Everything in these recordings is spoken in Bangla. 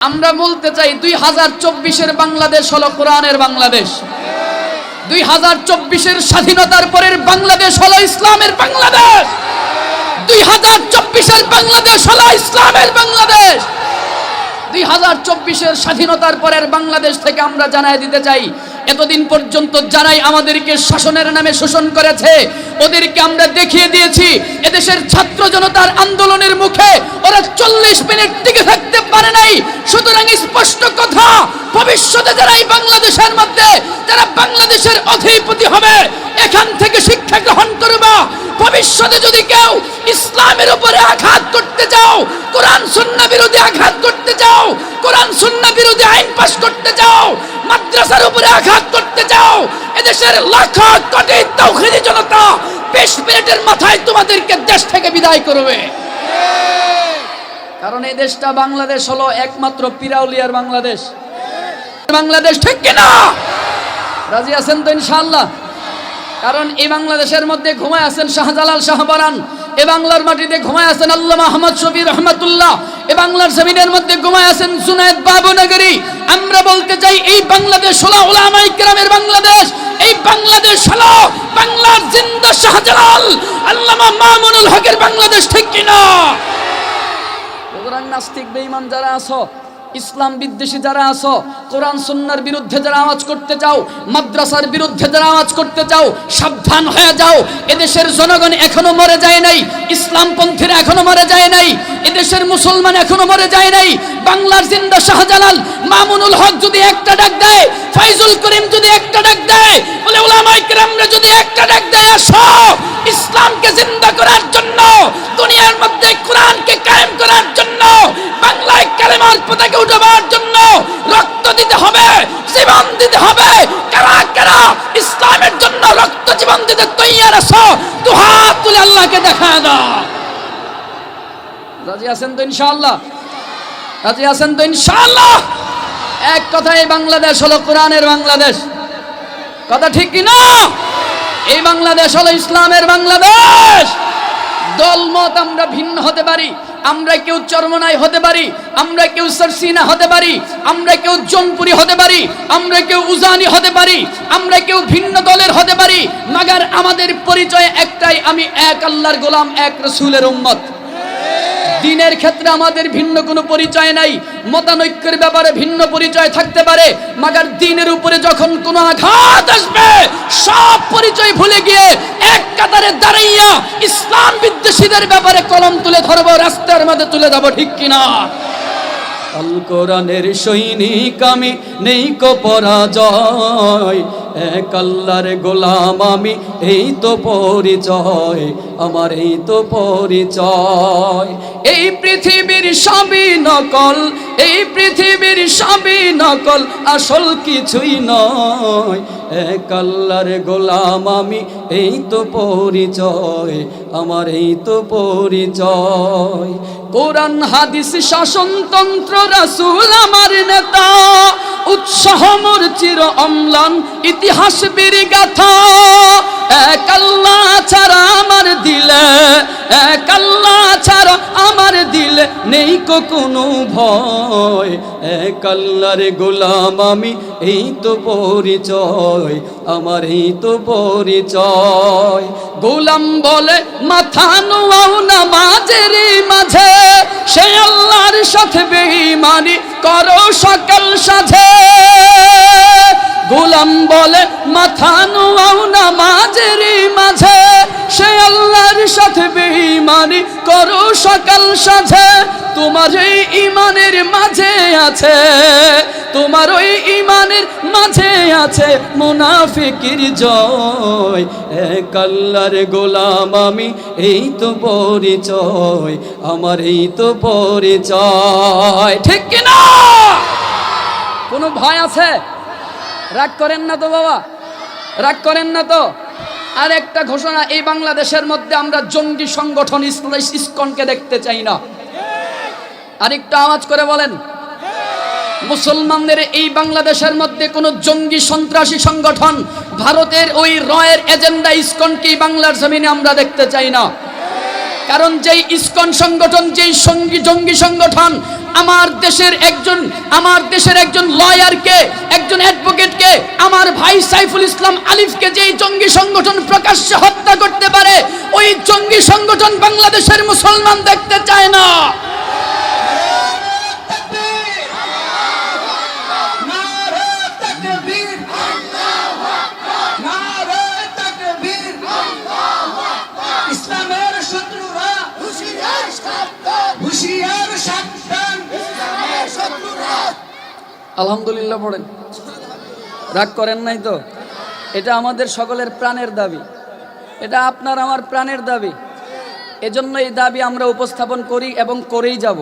আমরা বলতে চাই 2024-এর বাংলাদেশ হলো কোরআনের বাংলাদেশ। 2024-এর স্বাধীনতার পরের বাংলাদেশ হলো ইসলামের বাংলাদেশ। 2024-এর বাংলাদেশ হলো ইসলামের বাংলাদেশ। 2024-এর স্বাধীনতার পরের বাংলাদেশ থেকে আমরা জানাই দিতে চাই, এতদিন পর্যন্ত যারাই আমাদেরকে শাসনের নামে শোষণ করেছে ওদেরকে আমরা দেখিয়ে দিয়েছি এদেশের ছাত্র জনতার আন্দোলনের মুখে ওরা 40 মিনিট টিকে থাকতে পারে নাই। সুতরাং স্পষ্ট কথা, ভবিষ্যতে যারা এই বাংলাদেশের মধ্যে যারা বাংলাদেশের অধিপতি হবে এখান থেকে শিক্ষা গ্রহণ করবা। ভবিষ্যতে যদি কেউ ইসলামের উপরে আঘাত করতে চাও, কোরআন সুন্নাহ বিরোধী আঘাত করতে চাও, কোরআন সুন্নাহ বিরোধী আইন পাস করতে চাও, মাদ্রাসার উপরে আঘাত করতে চাও, এদেশের লাখ কোটি তাওহীদি জনতা 20 মিনিটের মাথায় তোমাদেরকে দেশ থেকে বিদায় করবে। কারণ এই দেশটা বাংলাদেশ হলো একমাত্র পিরাউলিয়ার বাংলাদেশ। বাংলাদেশ ঠিক কিনা? রাজি আছেন তো ইনশাআল্লাহ? কারণ এই বাংলাদেশের মধ্যে ঘুমায় আছেন শাহজালাল শাহবারান, এ বাংলার মাটিতে ঘুমায় আছেন আল্লামা আহমদ শফি রহমাতুল্লাহ, এ বাংলার জমিনের মধ্যে ঘুমায় আছেন জুনায়েদ বাবুনগরী। আমরা বলতে চাই এই বাংলাদেশ হলো উলামায়ে কেরামের বাংলাদেশ। এই বাংলাদেশ হলো বাংলার জিন্দা শাহজালাল আল্লামা মামুনুল হকের বাংলাদেশ, ঠিক কিনা? সুতরাং নাস্তিক বেঈমান যারা আছো, ইসলাম বিদ্বেষী যারা আছো, কোরআন সুন্নাহর বিরুদ্ধে যারা আওয়াজ করতে চাও, মাদ্রাসার বিরুদ্ধে যারা আওয়াজ করতে চাও, সাবধান হয়ে যাও। এদেশের জনগণ এখনো মরে যায় নাই, ইসলামপন্থীরা এখনো মরে যায় নাই, এদেশের মুসলমান এখনো মরে যায় নাই। বাংলার জিন্দা শাহজালাল মামুনুল হক যদি একটা ডাক দেয়, ফাইজুল করিম যদি একটা ডাক দেয়, বলে উলামায়ে কেরামরা যদি একটা ডাক দেয়, আসো ইসলামকে জিন্দা করার জন্য, দুনিয়ার মধ্যে কোরআনকে কায়েম করার জন্য, বাংলায় কালেমার পতাকা উঠাবার জন্য রক্ত দিতে হবে, জীবন দিতে হবে। কারা কারা ইসলামের জন্য রক্ত জীবন দিতে তৈয়ার আছো? তো হাত তুলে আল্লাহকে দেখা দাও। রাজি আছেন তো ইনশাআল্লাহ? রাজি আছেন তো ইনশাআল্লাহ? এক কথায় বাংলাদেশ হলো কোরআনের বাংলাদেশ, কথা ঠিক কি না? এই বাংলাদেশ হলো ইসলামের বাংলাদেশ। দলমত আমরা ভিন্ন হতে পারি, আমরা কেউ চরমনাই হতে পারি, আমরা কেউ সরসিনা হতে পারি, আমরা কেউ জনপুরি হতে পারি, আমরা কেউ উজানি হতে পারি, আমরা কেউ ভিন্ন দলের হতে পারি, মাগার আমাদের পরিচয় একটাই, আমি এক আল্লাহর গোলাম, এক রাসূলের উম্মত। দিনের ক্ষেত্রে আমাদের ভিন্ন কোনো পরিচয় নাই, মতানৈক্যের ব্যাপারে ভিন্ন পরিচয় থাকতে পারে, মাগার দিনের উপরে যখন কোনো আঘাত আসবে সব পরিচয় ভুলে গিয়ে এক কাতারে দাঁড়াইয়া ইসলাম বিদ্বেষীদের ব্যাপারে কলম তুলে ধরবো, রাস্তার মধ্যে তুলে দেবো, ঠিক কিনা? আল কোরআনের সৈনিক আমি, নেই কো পরাজয়, এক আল্লাহর গোলাম আমি, এই তো পরিচয় আমার, এই তো পরিচয়। এই পৃথিবীর সবই নকল, এই পৃথিবীর সবই নকল, আসল কিছুই নয়, এক আল্লাহর গোলাম আমি, এই তো পরিচয় আমার, এই তো পরিচয়। কোরআন হাদিস শাসনতন্ত্র রাসূল আমার নেতা, উৎসাহ মোর চির অম্লান ইতিহাস বীর গাথা। এক আল্লাহ ছাড়া আমার দিলে, এক আল্লাহ ছাড়া আমার দিলে নেই কোনো ভয়, এক আল্লাহর গোলাম আমি, এই তো পরিচয় আমার, এই তো পরিচয়। গোলাম বলে মাথা নোয়াও নামাজের মাঝে, সে আল্লাহর সাথে বেঈমানি করো সকাল সাঝে। গোলাম বলে মাথা নোয়াও নামাজের মাঝে, সে আল্লাহর সাথে বেঈমানি করো সকাল সাঝে। তোমার এই ঈমানের মাঝে আছে, তোমার ওই ঈমানের মাঝে আছে মুনাফিকির জয়, এক আল্লাহর গোলাম আমি, এই তো পরিচয় আমার, এই তো পরিচয়, ঠিক কিনা? কোনো ভয় আছে? রাগ করেন না তো বাবা, রাগ করেন না তো? আর একটা ঘোষণা, এই বাংলাদেশের মধ্যে আমরা জঙ্গি সংগঠন ইসকনকে দেখতে চাই না। আরেকটা আওয়াজ করে বলেন, মুসলমানদের এই বাংলাদেশের মধ্যে কোন জঙ্গি সন্ত্রাসী সংগঠন, ভারতের ওই রয়ের এজেন্ডা ইসকনকে বাংলার জমিনে আমরা দেখতে চাই না। কারণ যেই ইসকন সংগঠন, যেই জঙ্গি সংগঠন আমার দেশের একজন লয়ারকে, একজন অ্যাডভোকেটকে, আমার ভাই সাইফুল ইসলাম আলিফকে যেই জঙ্গি সংগঠন প্রকাশ্যে হত্যা করতে পারে, ওই জঙ্গি সংগঠন বাংলাদেশের মুসলমান দেখতে চায় না। আলহামদুলিল্লাহ পড়েন, রাগ করেন নাই তো? এটা আমাদের সকলের প্রাণের দাবি, এটা আপনার আমার প্রাণের দাবি। এজন্য এই দাবি আমরা উপস্থাপন করি এবং করেই যাব।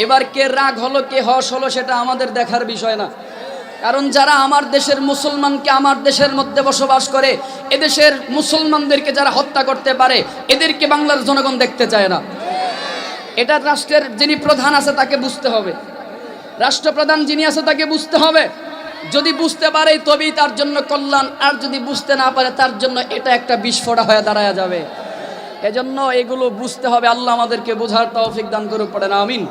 এবার কে রাগ হলো, কে হস হলো, সেটা আমাদের দেখার বিষয় না। কারণ যারা আমার দেশের মুসলমানকে, আমার দেশের মধ্যে বসবাস করে, এদেশের মুসলমানদেরকে যারা হত্যা করতে পারে, এদেরকে বাংলার জনগণ দেখতে চায় না। এটা রাষ্ট্রের যিনি প্রধান আছে তাকে বুঝতে হবে, রাষ্ট্রপ্রধান যিনি আছে তাকে বুঝতে হবে। যদি বুঝতে পারে তবেই তার জন্য কল্যাণ, আর যদি বুঝতে না পারে তার জন্য এটা একটা বিস্ফোরণ হয়ে দাঁড়ায় যাবে। এজন্য এগুলো বুঝতে হবে। আল্লাহ আমাদেরকে বোঝার তৌফিক দান করুক, পড়েন আমিন।